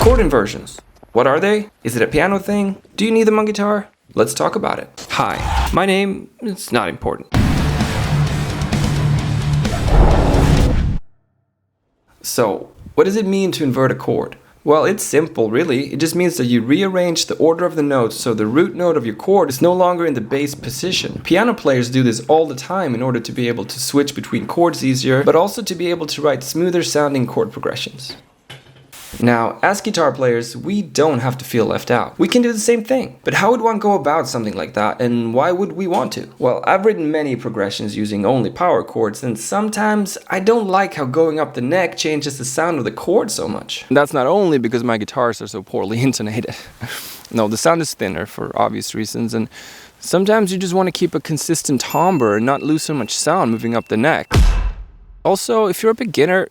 Chord inversions. What are they? Is it a piano thing? Do you need them on guitar? Let's talk about it. Hi, my name is not important. So, what does it mean to invert a chord? Well, it's simple, really. It just means that you rearrange the order of the notes so the root note of your chord is no longer in the bass position. Piano players do this all the time in order to be able to switch between chords easier, but also to be able to write smoother sounding chord progressions. Now, as guitar players, we don't have to feel left out. We can do the same thing. But how would one go about something like that, and why would we want to? Well, I've written many progressions using only power chords, and sometimes I don't like how going up the neck changes the sound of the chord so much. And that's not only because my guitars are so poorly intonated. No, the sound is thinner for obvious reasons, and sometimes you just want to keep a consistent timbre and not lose so much sound moving up the neck. Also, if you're a beginner,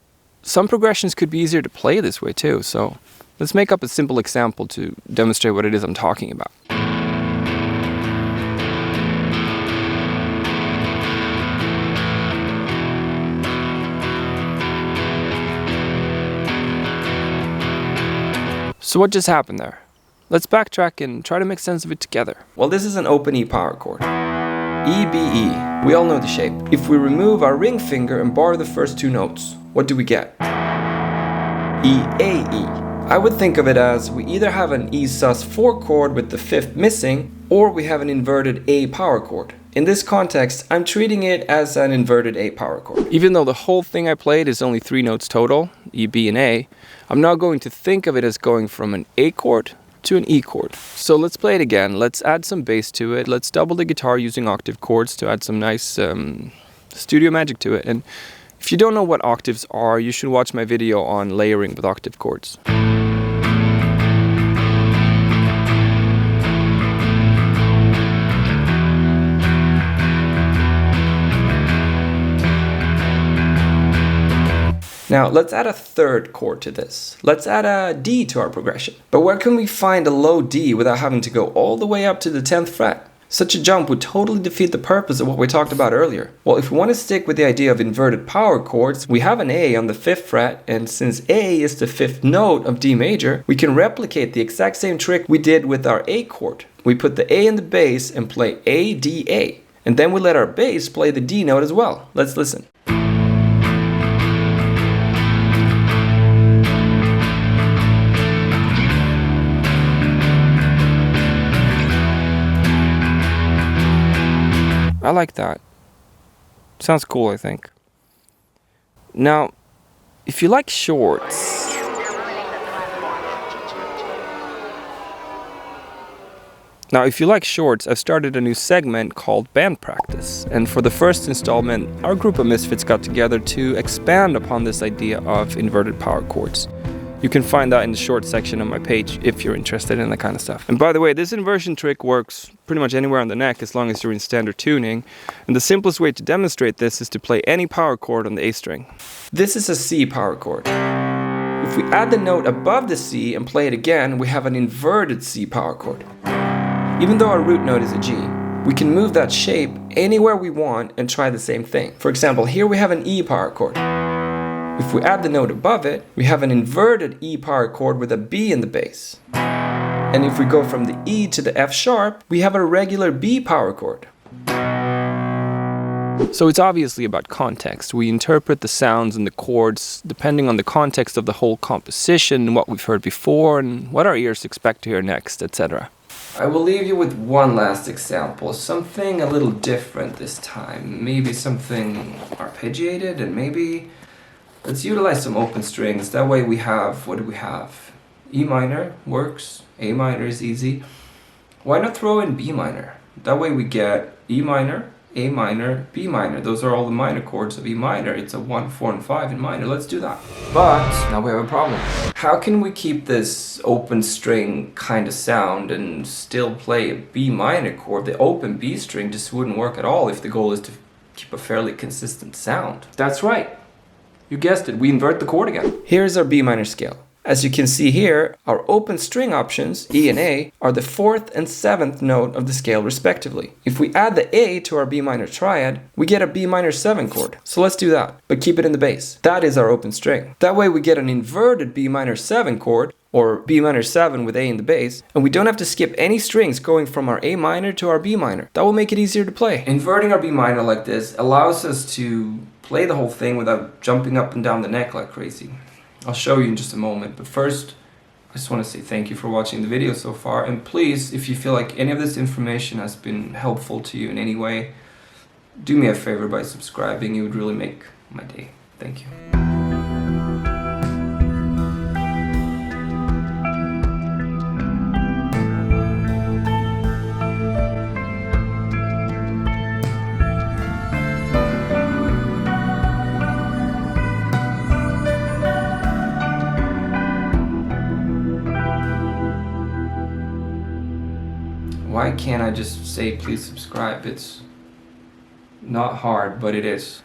some progressions could be easier to play this way too, so let's make up a simple example to demonstrate what it is I'm talking about. So what just happened there? Let's backtrack and try to make sense of it together. Well, this is an open E power chord. E, B, E. We all know the shape. If we remove our ring finger and bar the first two notes, what do we get? E, A, E. I would think of it as we either have an E sus4 chord with the fifth missing, or we have an inverted A power chord. In this context, I'm treating it as an inverted A power chord. Even though the whole thing I played is only 3 notes total, E, B, and A, I'm now going to think of it as going from an A chord to an E chord. So let's play it again. Let's add some bass to it. Let's double the guitar using octave chords to add some nice studio magic to it. And if you don't know what octaves are, you should watch my video on layering with octave chords. Now, let's add a third chord to this. Let's add a D to our progression. But where can we find a low D without having to go all the way up to the 10th fret? Such a jump would totally defeat the purpose of what we talked about earlier. Well, if we want to stick with the idea of inverted power chords, we have an A on the 5th fret, and since A is the 5th note of D major, we can replicate the exact same trick we did with our A chord. We put the A in the bass and play A, D, A. And then we let our bass play the D note as well. Let's listen. I like that. Sounds cool, I think. Now, if you like shorts, I've started a new segment called Band Practice. And for the first installment, our group of misfits got together to expand upon this idea of inverted power chords. You can find that in the short section on my page if you're interested in that kind of stuff. And by the way, this inversion trick works pretty much anywhere on the neck as long as you're in standard tuning. And the simplest way to demonstrate this is to play any power chord on the A string. This is a C power chord. If we add the note above the C and play it again, we have an inverted C power chord. Even though our root note is a G, we can move that shape anywhere we want and try the same thing. For example, here we have an E power chord. If we add the note above it, we have an inverted E power chord with a B in the bass. And if we go from the E to the F sharp, we have a regular B power chord. So it's obviously about context. We interpret the sounds and the chords depending on the context of the whole composition, what we've heard before, and what our ears expect to hear next, etc. I will leave you with one last example, something a little different this time. Maybe something arpeggiated, and maybe let's utilize some open strings. That way we have, what do we have? E minor works, A minor is easy. Why not throw in B minor? That way we get E minor, A minor, B minor. Those are all the minor chords of E minor. It's a 1, 4, and 5 in minor. Let's do that. But now we have a problem. How can we keep this open string kind of sound and still play a B minor chord? The open B string just wouldn't work at all if the goal is to keep a fairly consistent sound. That's right. You guessed it, we invert the chord again. Here's our B minor scale. As you can see here, our open string options, E and A, are the 4th and 7th note of the scale respectively. If we add the A to our B minor triad, we get a B minor 7 chord. So let's do that, but keep it in the bass. That is our open string. That way we get an inverted B minor 7 chord, or B minor 7 with A in the bass, and we don't have to skip any strings going from our A minor to our B minor. That will make it easier to play. Inverting our B minor like this allows us to play the whole thing without jumping up and down the neck like crazy. I'll show you in just a moment, but first I just want to say thank you for watching the video so far, and please, if you feel like any of this information has been helpful to you in any way, do me a favor by subscribing. It would really make my day. Thank you. Why can't I just say please subscribe? It's not hard, but it is.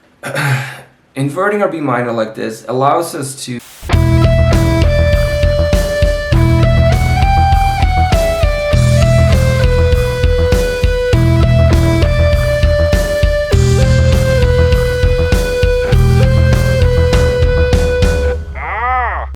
Inverting our B minor like this allows us to